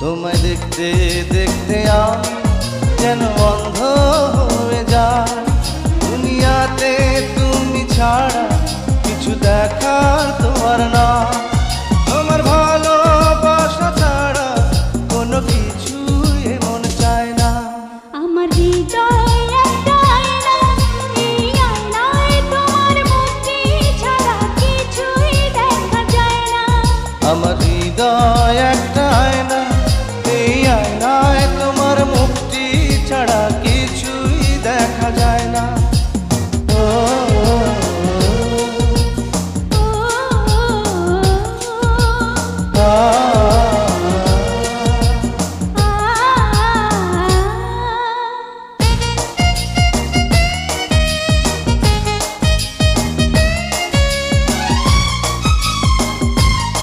তোমায় দেখতে দেখতে আমি যেন অন্ধ হয়ে যায়। দুনিয়াতে তুমি ছাড়া কিছু দেখার তোমার না। তোমার ভালোবাসা ছাড়া কোনো কিছু এমন চায় না। আমার হৃদয় একটা আয়না, এই আয়নায় তোমার মুক্তি ছাড়া কিছুই দেখা যায় না। আমার হৃদয় একটা